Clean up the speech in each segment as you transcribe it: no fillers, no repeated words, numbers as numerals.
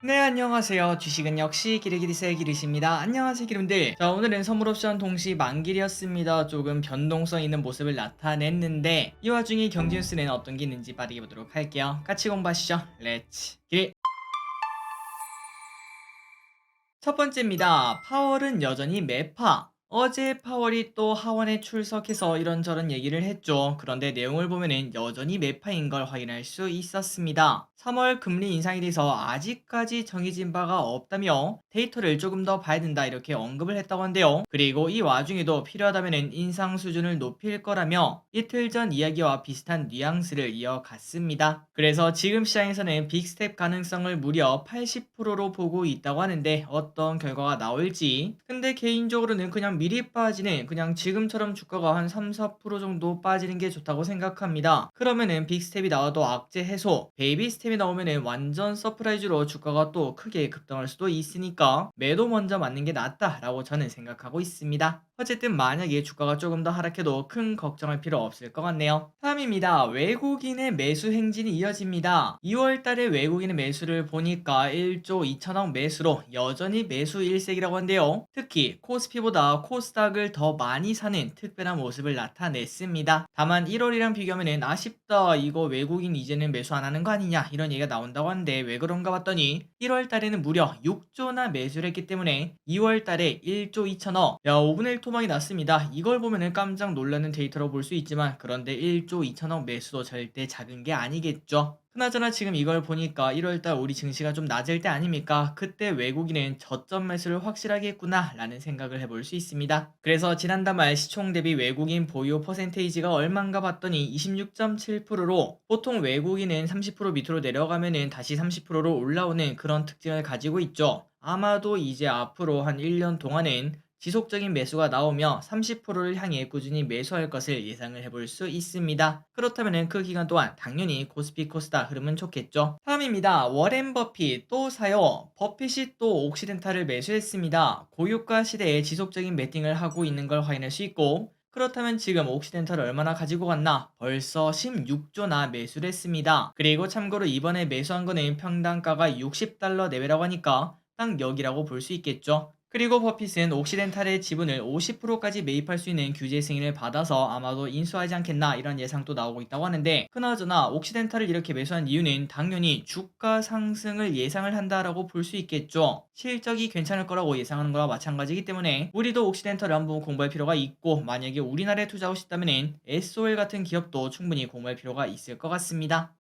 네, 안녕하세요. 주식은 역시 기르기리스의 기르시입니다. 안녕하세요, 기름들. 자, 오늘은 선물 옵션 동시 만길이었습니다. 조금 변동성 있는 모습을 나타냈는데 이 와중에 경제 뉴스는 어떤 게 있는지 빠르게 보도록 할게요. 같이 공부하시죠. 렛츠 길. 첫 번째입니다. 파월은 여전히 매파. 어제 파월이 또 하원에 출석해서 이런저런 얘기를 했죠. 그런데 내용을 보면은 여전히 매파인 걸 확인할 수 있었습니다. 3월 금리 인상에 대해서 아직까지 정해진 바가 없다며 데이터를 조금 더 봐야 된다 이렇게 언급을 했다고 한데요. 그리고 이 와중에도 필요하다면 인상 수준을 높일 거라며 이틀 전 이야기와 비슷한 뉘앙스를 이어갔습니다. 그래서 지금 시장에서는 빅스텝 가능성을 무려 80%로 보고 있다고 하는데 어떤 결과가 나올지. 근데 개인적으로는 그냥 미리 빠지는 그냥 지금처럼 주가가 한 3~4% 정도 빠지는 게 좋다고 생각합니다. 그러면은 빅스텝이 나와도 악재 해소, 베이비 스텝이 나오면은 완전 서프라이즈로 주가가 또 크게 급등할 수도 있으니까 매도 먼저 맞는 게 낫다라고 저는 생각하고 있습니다. 어쨌든 만약에 주가가 조금 더 하락해도 큰 걱정할 필요 없을 것 같네요. 다음입니다. 외국인의 매수 행진이 이어집니다. 2월 달에 외국인의 매수를 보니까 1조 2천억 매수로 여전히 매수 일색이라고 한데요. 특히 코스피보다 코스닥을 더 많이 사는 특별한 모습을 나타냈습니다. 다만 1월이랑 비교하면 아쉽다, 이거 외국인 이제는 매수 안 하는 거 아니냐 이런 얘기가 나온다고 하는데 왜 그런가 봤더니 1월 달에는 무려 6조나 매수를 했기 때문에 2월 달에 1조 2천억, 야 5분의 1 토막이 났습니다. 이걸 보면은 깜짝 놀라는 데이터로 볼 수 있지만 그런데 1조 2천억 매수도 절대 작은 게 아니겠죠. 그나저나 지금 이걸 보니까 1월달 우리 증시가 좀 낮을 때 아닙니까? 그때 외국인은 저점 매수를 확실하게 했구나 라는 생각을 해볼 수 있습니다. 그래서 지난달 말 시총 대비 외국인 보유 퍼센테이지가 얼만가 봤더니 26.7%로 보통 외국인은 30% 밑으로 내려가면은 다시 30%로 올라오는 그런 특징을 가지고 있죠. 아마도 이제 앞으로 한 1년 동안은 지속적인 매수가 나오며 30%를 향해 꾸준히 매수할 것을 예상을 해볼 수 있습니다. 그렇다면 그 기간 동안 당연히 코스피 코스닥 흐름은 좋겠죠. 다음입니다. 워렌 버핏 또 사요. 버핏이 또 옥시덴탈을 매수했습니다. 고유가 시대에 지속적인 매팅을 하고 있는 걸 확인할 수 있고, 그렇다면 지금 옥시덴탈을 얼마나 가지고 갔나? 벌써 16조나 매수를 했습니다. 그리고 참고로 이번에 매수한 거는 평당가가 60달러 내외라고 하니까 딱 여기라고 볼 수 있겠죠. 그리고 버핏은 옥시덴탈의 지분을 50%까지 매입할 수 있는 규제 승인을 받아서 아마도 인수하지 않겠나 이런 예상도 나오고 있다고 하는데, 그나저나 옥시덴탈을 이렇게 매수한 이유는 당연히 주가 상승을 예상을 한다라고 볼 수 있겠죠. 실적이 괜찮을 거라고 예상하는 거와 마찬가지이기 때문에 우리도 옥시덴탈을 한번 공부할 필요가 있고, 만약에 우리나라에 투자하고 싶다면 SOL 같은 기업도 충분히 공부할 필요가 있을 것 같습니다.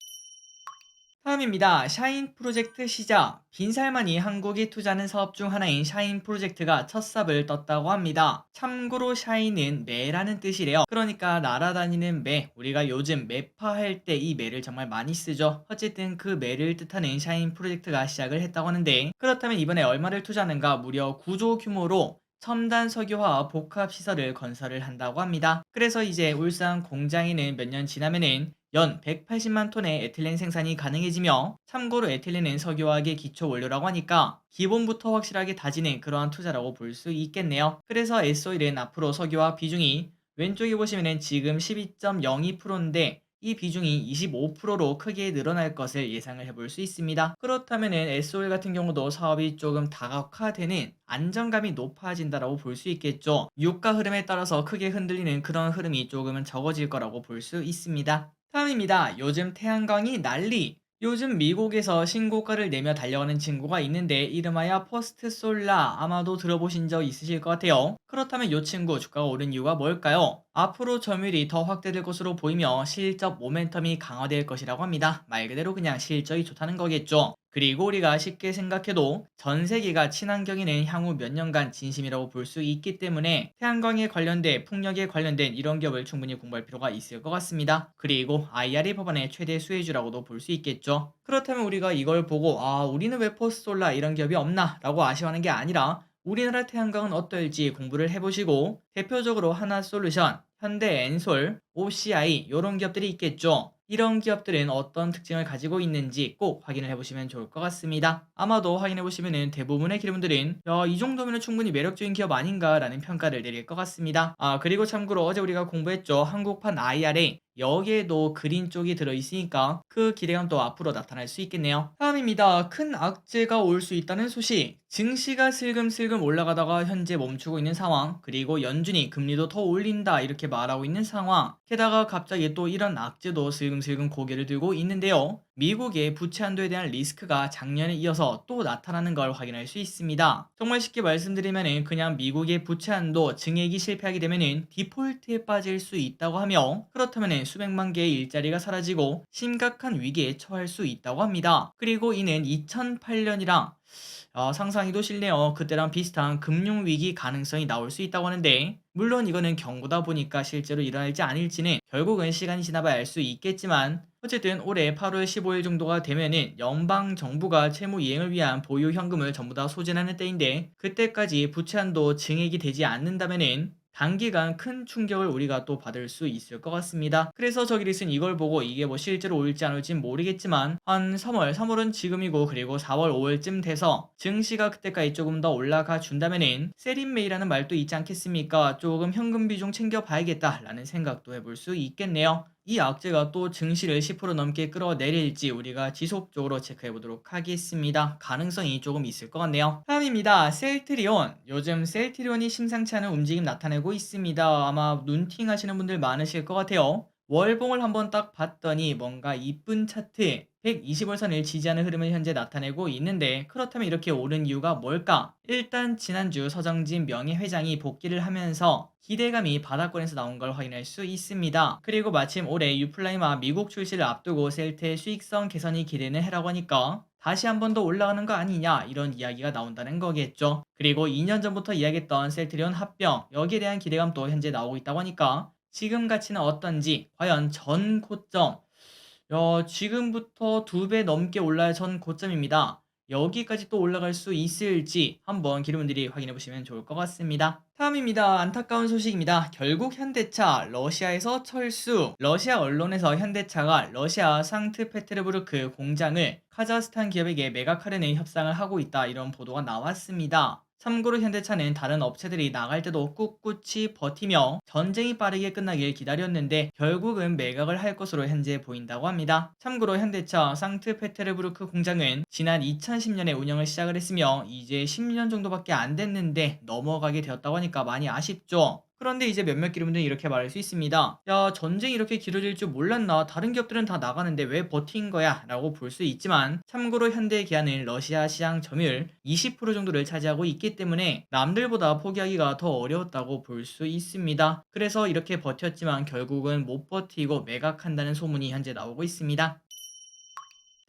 다음입니다. 샤인 프로젝트 시작. 빈살만이 한국이 투자하는 사업 중 하나인 샤인 프로젝트가 첫 삽을 떴다고 합니다. 참고로 샤인은 매라는 뜻이래요. 그러니까 날아다니는 매, 우리가 요즘 매파할 때 이 매를 정말 많이 쓰죠. 어쨌든 그 매를 뜻하는 샤인 프로젝트가 시작을 했다고 하는데, 그렇다면 이번에 얼마를 투자하는가? 무려 9조 규모로 첨단 석유화학 복합 시설을 건설을 한다고 합니다. 그래서 이제 울산 공장에는 몇 년 지나면은 연 180만 톤의 에틸렌 생산이 가능해지며, 참고로 에틸렌은 석유화학의 기초 원료라고 하니까 기본부터 확실하게 다지는 그러한 투자라고 볼 수 있겠네요. 그래서 S-OIL은 앞으로 석유화학 비중이 왼쪽에 보시면은 지금 12.02%인데 이 비중이 25%로 크게 늘어날 것을 예상을 해볼 수 있습니다. 그렇다면은 S-OIL 같은 경우도 사업이 조금 다각화되는 안정감이 높아진다라고 볼 수 있겠죠. 유가 흐름에 따라서 크게 흔들리는 그런 흐름이 조금은 적어질 거라고 볼 수 있습니다. 다음입니다. 요즘 태양광이 난리. 요즘 미국에서 신고가를 내며 달려가는 친구가 있는데 이름하여 퍼스트 솔라, 아마도 들어보신 적 있으실 것 같아요. 그렇다면 이 친구 주가가 오른 이유가 뭘까요? 앞으로 점유율이 더 확대될 것으로 보이며 실적 모멘텀이 강화될 것이라고 합니다. 말 그대로 그냥 실적이 좋다는 거겠죠. 그리고 우리가 쉽게 생각해도 전 세계가 친환경에는 향후 몇 년간 진심이라고 볼 수 있기 때문에 태양광에 관련된, 풍력에 관련된 이런 기업을 충분히 공부할 필요가 있을 것 같습니다. 그리고 IRA 법안의 최대 수혜주라고도 볼 수 있겠죠. 그렇다면 우리가 이걸 보고 우리는 왜 포스솔라 이런 기업이 없나 라고 아쉬워하는 게 아니라 우리나라 태양광은 어떨지 공부를 해보시고, 대표적으로 하나솔루션, 현대엔솔, OCI 이런 기업들이 있겠죠. 이런 기업들은 어떤 특징을 가지고 있는지 꼭 확인을 해보시면 좋을 것 같습니다. 아마도 확인해보시면 대부분의 기업들은 야, 이 정도면 충분히 매력적인 기업 아닌가 라는 평가를 내릴 것 같습니다. 그리고 참고로 어제 우리가 공부했죠. 한국판 IRA, 여기에도 그린 쪽이 들어있으니까 그 기대감도 앞으로 나타날 수 있겠네요. 다음입니다. 큰 악재가 올 수 있다는 소식. 증시가 슬금슬금 올라가다가 현재 멈추고 있는 상황, 그리고 연준이 금리도 더 올린다 이렇게 말하고 있는 상황, 게다가 갑자기 또 이런 악재도 슬금슬금 고개를 들고 있는데요. 미국의 부채 한도에 대한 리스크가 작년에 이어서 또 나타나는 걸 확인할 수 있습니다. 정말 쉽게 말씀드리면은 그냥 미국의 부채 한도 증액이 실패하게 되면은 디폴트에 빠질 수 있다고 하며, 그렇다면은 수백만 개의 일자리가 사라지고 심각한 위기에 처할 수 있다고 합니다. 그리고 이는 2008년이랑 상상이도 싫네요. 그때랑 비슷한 금융위기 가능성이 나올 수 있다고 하는데, 물론 이거는 경고다 보니까 실제로 일어날지 아닐지는 결국은 시간이 지나봐야 알 수 있겠지만, 어쨌든 올해 8월 15일 정도가 되면은 연방 정부가 채무 이행을 위한 보유 현금을 전부 다 소진하는 때인데, 그때까지 부채 한도 증액이 되지 않는다면은 단기간 큰 충격을 우리가 또 받을 수 있을 것 같습니다. 그래서 저기리슨 이걸 보고 이게 뭐 실제로 올지 안 올진 모르겠지만 한 3월은 지금이고, 그리고 4월 5월쯤 돼서 증시가 그때까지 조금 더 올라가 준다면은 세린메이라는 말도 있지 않겠습니까? 조금 현금 비중 챙겨봐야겠다라는 생각도 해볼 수 있겠네요. 이 악재가 또 증시를 10% 넘게 끌어내릴지 우리가 지속적으로 체크해 보도록 하겠습니다. 가능성이 조금 있을 것 같네요. 다음입니다. 셀트리온. 요즘 셀트리온이 심상치 않은 움직임 나타내고 있습니다. 아마 눈팅 하시는 분들 많으실 것 같아요. 월봉을 한번 딱 봤더니 뭔가 이쁜 차트 120월선을 지지하는 흐름을 현재 나타내고 있는데, 그렇다면 이렇게 오른 이유가 뭘까? 일단 지난주 서정진 명예회장이 복귀를 하면서 기대감이 바닥권에서 나온 걸 확인할 수 있습니다. 그리고 마침 올해 유플라이마 미국 출시를 앞두고 셀트의 수익성 개선이 기대는 해라고 하니까 다시 한 번 더 올라가는 거 아니냐 이런 이야기가 나온다는 거겠죠. 그리고 2년 전부터 이야기했던 셀트리온 합병, 여기에 대한 기대감도 현재 나오고 있다고 하니까 지금 가치는 어떤지, 과연 전 고점, 지금부터 2배 넘게 올라야 전 고점입니다. 여기까지 또 올라갈 수 있을지 한번 기르분들이 확인해 보시면 좋을 것 같습니다. 다음입니다. 안타까운 소식입니다. 결국 현대차 러시아에서 철수. 러시아 언론에서 현대차가 러시아 상트페테르부르크 공장을 카자흐스탄 기업에게 매각하려는 협상을 하고 있다 이런 보도가 나왔습니다. 참고로 현대차는 다른 업체들이 나갈 때도 꿋꿋이 버티며 전쟁이 빠르게 끝나길 기다렸는데 결국은 매각을 할 것으로 현재 보인다고 합니다. 참고로 현대차 상트페테르부르크 공장은 지난 2010년에 운영을 시작을 했으며 이제 10년 정도밖에 안 됐는데 넘어가게 되었다고 하니까 많이 아쉽죠. 그런데 이제 몇몇 기업들은 이렇게 말할 수 있습니다. 야, 전쟁이 이렇게 길어질 줄 몰랐나? 다른 기업들은 다 나가는데 왜 버틴 거야? 라고 볼 수 있지만, 참고로 현대기아는 러시아 시장 점유율 20% 정도를 차지하고 있기 때문에 남들보다 포기하기가 더 어려웠다고 볼 수 있습니다. 그래서 이렇게 버텼지만 결국은 못 버티고 매각한다는 소문이 현재 나오고 있습니다.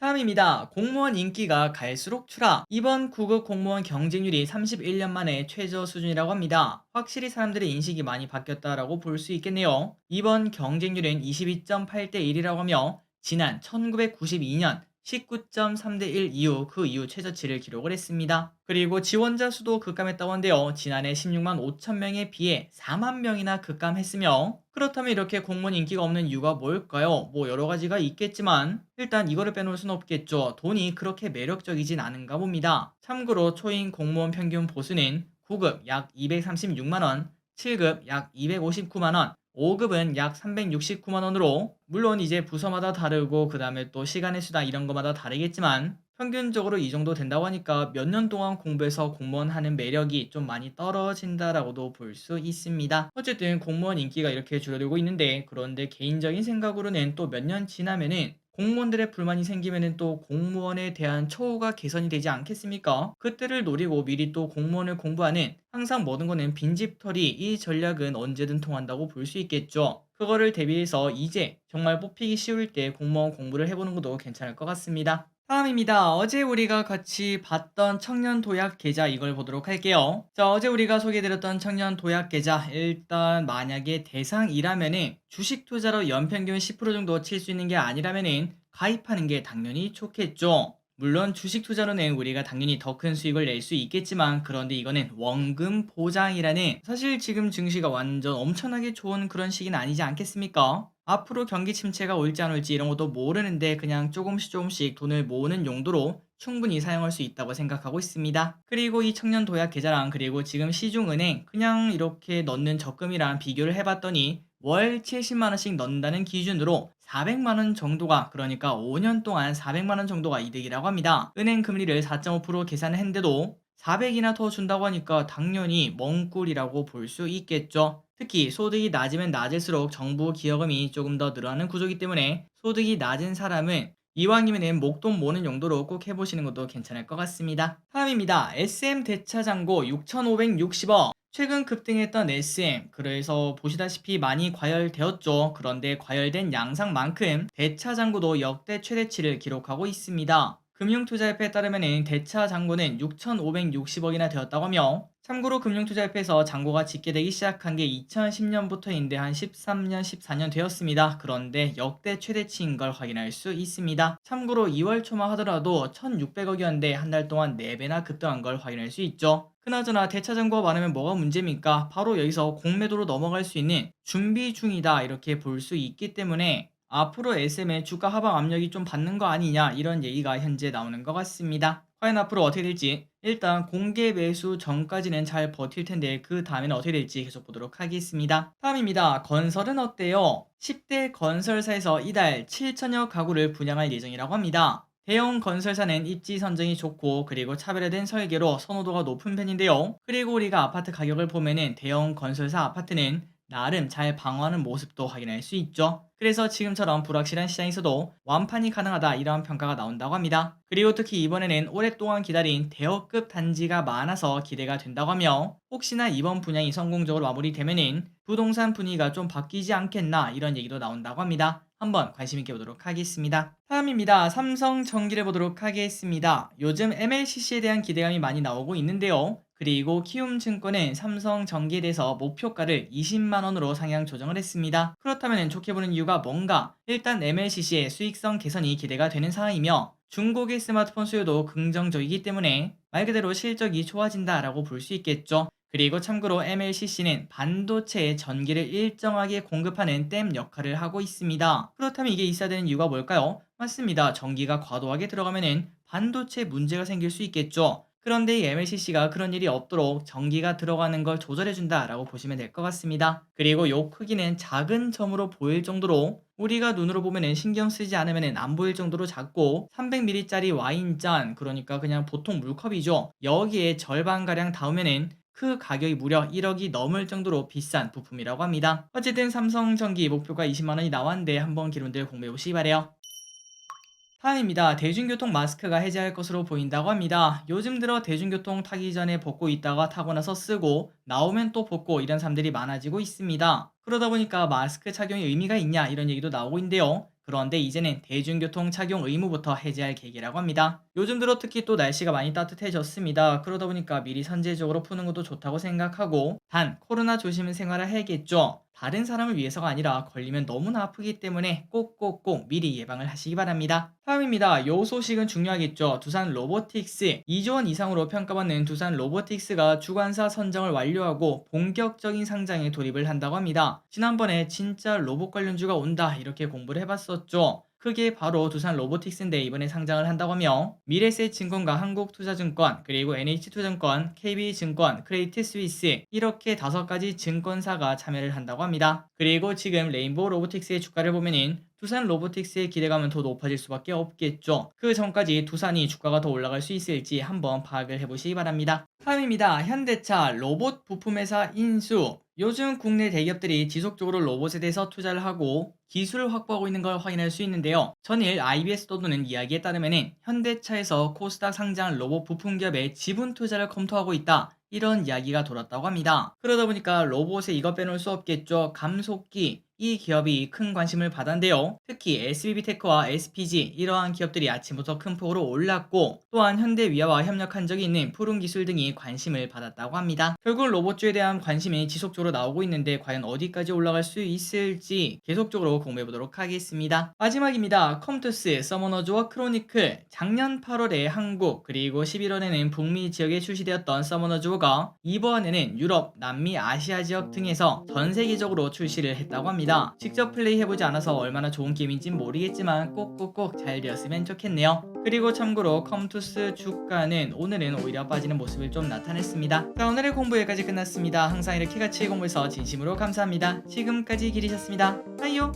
다음입니다. 공무원 인기가 갈수록 추락. 이번 9급 공무원 경쟁률이 31년 만에 최저 수준이라고 합니다. 확실히 사람들의 인식이 많이 바뀌었다라고 볼 수 있겠네요. 이번 경쟁률은 22.8대 1이라고 하며 지난 1992년 19.3대 1 이후 그 이후 최저치를 기록을 했습니다. 그리고 지원자 수도 급감했다고 하는데요. 지난해 16만 5천 명에 비해 4만 명이나 급감했으며, 그렇다면 이렇게 공무원 인기가 없는 이유가 뭘까요? 뭐 여러 가지가 있겠지만 일단 이거를 빼놓을 수는 없겠죠. 돈이 그렇게 매력적이진 않은가 봅니다. 참고로 초임 공무원 평균 보수는 9급 약 236만 원, 7급 약 259만 원, 5급은 약 369만 원으로, 물론 이제 부서마다 다르고 그 다음에 또 시간의 수당 이런 거마다 다르겠지만 평균적으로 이 정도 된다고 하니까 몇 년 동안 공부해서 공무원 하는 매력이 좀 많이 떨어진다라고도 볼 수 있습니다. 어쨌든 공무원 인기가 이렇게 줄어들고 있는데, 그런데 개인적인 생각으로는 또 몇 년 지나면은 공무원들의 불만이 생기면은 또 공무원에 대한 처우가 개선이 되지 않겠습니까? 그때를 노리고 미리 또 공무원을 공부하는, 항상 모든 거는 빈집털이, 이 전략은 언제든 통한다고 볼 수 있겠죠. 그거를 대비해서 이제 정말 뽑히기 쉬울 때 공무원 공부를 해보는 것도 괜찮을 것 같습니다. 다음입니다. 어제 우리가 같이 봤던 청년 도약 계좌, 이걸 보도록 할게요. 자, 어제 우리가 소개해드렸던 청년 도약 계좌, 일단 만약에 대상이라면은 주식 투자로 연평균 10% 정도 칠 수 있는 게 아니라면은 가입하는 게 당연히 좋겠죠. 물론 주식 투자로는 우리가 당연히 더 큰 수익을 낼 수 있겠지만, 그런데 이거는 원금 보장이라는, 사실 지금 증시가 완전 엄청나게 좋은 그런 시기는 아니지 않겠습니까? 앞으로 경기 침체가 올지 안 올지 이런 것도 모르는데 그냥 조금씩 돈을 모으는 용도로 충분히 사용할 수 있다고 생각하고 있습니다. 그리고 이 청년 도약 계좌랑 그리고 지금 시중은행 그냥 이렇게 넣는 적금이랑 비교를 해봤더니 월 70만 원씩 넣는다는 기준으로 400만 원 정도가, 그러니까 5년 동안 400만 원 정도가 이득이라고 합니다. 은행 금리를 4.5% 계산했는데도 400이나 더 준다고 하니까 당연히 멍꿀이라고 볼 수 있겠죠. 특히 소득이 낮으면 낮을수록 정부 기여금이 조금 더 늘어나는 구조이기 때문에 소득이 낮은 사람은 이왕이면은 목돈 모는 용도로 꼭 해보시는 것도 괜찮을 것 같습니다. 다음입니다. SM 대차장고 6,560억. 최근 급등했던 SM, 그래서 보시다시피 많이 과열되었죠. 그런데 과열된 양상만큼 대차장고도 역대 최대치를 기록하고 있습니다. 금융투자협회에 따르면 대차장고는 6,560억이나 되었다고 하며, 참고로 금융투자협회에서 장고가 집계되기 시작한 게 2010년부터인데 한 13년, 14년 되었습니다. 그런데 역대 최대치인 걸 확인할 수 있습니다. 참고로 2월 초만 하더라도 1,600억이었는데 한 달 동안 4배나 급등한 걸 확인할 수 있죠. 그나저나 대차장고가 많으면 뭐가 문제입니까? 바로 여기서 공매도로 넘어갈 수 있는 준비 중이다, 이렇게 볼 수 있기 때문에 앞으로 SM의 주가 하방 압력이 좀 받는 거 아니냐, 이런 얘기가 현재 나오는 것 같습니다. 과연 앞으로 어떻게 될지, 일단 공개 매수 전까지는 잘 버틸 텐데 그 다음에는 어떻게 될지 계속 보도록 하겠습니다. 다음입니다. 건설은 어때요? 10대 건설사에서 이달 7천여 가구를 분양할 예정이라고 합니다. 대형 건설사는 입지 선정이 좋고 그리고 차별화된 설계로 선호도가 높은 편인데요. 그리고 우리가 아파트 가격을 보면은 대형 건설사 아파트는 나름 잘 방어하는 모습도 확인할 수 있죠. 그래서 지금처럼 불확실한 시장에서도 완판이 가능하다, 이러한 평가가 나온다고 합니다. 그리고 특히 이번에는 오랫동안 기다린 대여급 단지가 많아서 기대가 된다고 하며, 혹시나 이번 분양이 성공적으로 마무리되면은 부동산 분위기가 좀 바뀌지 않겠나, 이런 얘기도 나온다고 합니다. 한번 관심 있게 보도록 하겠습니다. 다음입니다. 삼성전기를 보도록 하겠습니다. 요즘 MLCC에 대한 기대감이 많이 나오고 있는데요. 그리고 키움증권은 삼성전기에 대해서 목표가를 20만 원으로 상향 조정을 했습니다. 그렇다면 좋게 보는 이유가 뭔가? 일단 MLCC의 수익성 개선이 기대가 되는 상황이며, 중국의 스마트폰 수요도 긍정적이기 때문에 말 그대로 실적이 좋아진다라고 볼 수 있겠죠. 그리고 참고로 MLCC는 반도체에 전기를 일정하게 공급하는 댐 역할을 하고 있습니다. 그렇다면 이게 있어야 되는 이유가 뭘까요? 맞습니다. 전기가 과도하게 들어가면은 반도체 문제가 생길 수 있겠죠. 그런데 이 MLCC가 그런 일이 없도록 전기가 들어가는 걸 조절해준다라고 보시면 될 것 같습니다. 그리고 요 크기는 작은 점으로 보일 정도로, 우리가 눈으로 보면은 신경 쓰지 않으면은 안 보일 정도로 작고, 300ml짜리 와인잔, 그러니까 그냥 보통 물컵이죠. 여기에 절반가량 닿으면은 그 가격이 무려 1억이 넘을 정도로 비싼 부품이라고 합니다. 어쨌든 삼성전기 목표가 20만 원이 나왔는데 한번 기론들 공부해 보시기 바래요. 다음입니다. 대중교통 마스크가 해제할 것으로 보인다고 합니다. 요즘 들어 대중교통 타기 전에 벗고 있다가 타고 나서 쓰고 나오면 또 벗고, 이런 사람들이 많아지고 있습니다. 그러다 보니까 마스크 착용의 의미가 있냐, 이런 얘기도 나오고 있는데요. 그런데 이제는 대중교통 착용 의무부터 해제할 계획이라고 합니다. 요즘 들어 특히 또 날씨가 많이 따뜻해졌습니다. 그러다 보니까 미리 선제적으로 푸는 것도 좋다고 생각하고, 단 코로나 조심 생활을 해야겠죠. 다른 사람을 위해서가 아니라 걸리면 너무나 아프기 때문에 꼭꼭꼭 미리 예방을 하시기 바랍니다. 다음입니다. 요 소식은 중요하겠죠. 두산 로보틱스, 2조 원 이상으로 평가받는 두산 로보틱스가 주관사 선정을 완료하고 본격적인 상장에 돌입을 한다고 합니다. 지난번에 진짜 로봇 관련주가 온다, 이렇게 공부를 해봤었죠. 그게 바로 두산 로보틱스인데 이번에 상장을 한다고 하며, 미래셋증권과 한국투자증권, 그리고 NH투자증권, KB증권, 크레디트스위스, 이렇게 5가지 증권사가 참여를 한다고 합니다. 그리고 지금 레인보우 로보틱스의 주가를 보면은 두산 로보틱스의 기대감은 더 높아질 수밖에 없겠죠. 그 전까지 두산이 주가가 더 올라갈 수 있을지 한번 파악을 해보시기 바랍니다. 다음입니다. 현대차 로봇 부품회사 인수. 요즘 국내 대기업들이 지속적으로 로봇에 대해서 투자를 하고 기술을 확보하고 있는 걸 확인할 수 있는데요. 전일 IBS 떠도는 이야기에 따르면 현대차에서 코스닥 상장 로봇 부품 기업에 지분 투자를 검토하고 있다, 이런 이야기가 돌았다고 합니다. 그러다 보니까 로봇에 이것 빼놓을 수 없겠죠. 감속기, 이 기업이 큰 관심을 받았는데요. 특히 SBB테크와 SPG, 이러한 기업들이 아침부터 큰 폭으로 올랐고, 또한 현대위아와 협력한 적이 있는 푸른기술 등이 관심을 받았다고 합니다. 결국 로봇주에 대한 관심이 지속적으로 나오고 있는데 과연 어디까지 올라갈 수 있을지 계속적으로 공부해보도록 하겠습니다. 마지막입니다. 컴투스, 서머너즈와 크로니클. 작년 8월에 한국, 그리고 11월에는 북미 지역에 출시되었던 서머너즈가 이번에는 유럽, 남미, 아시아 지역 등에서 전 세계적으로 출시를 했다고 합니다. 있습니다. 직접 플레이해보지 않아서 얼마나 좋은 게임인진 모르겠지만 꼭꼭꼭 잘 되었으면 좋겠네요. 그리고 참고로 컴투스 주가는 오늘은 오히려 빠지는 모습을 좀 나타냈습니다. 자, 오늘의 공부 여기까지 끝났습니다. 항상 이렇게 같이 공부해서 진심으로 감사합니다. 지금까지 길이셨습니다. 빠이요.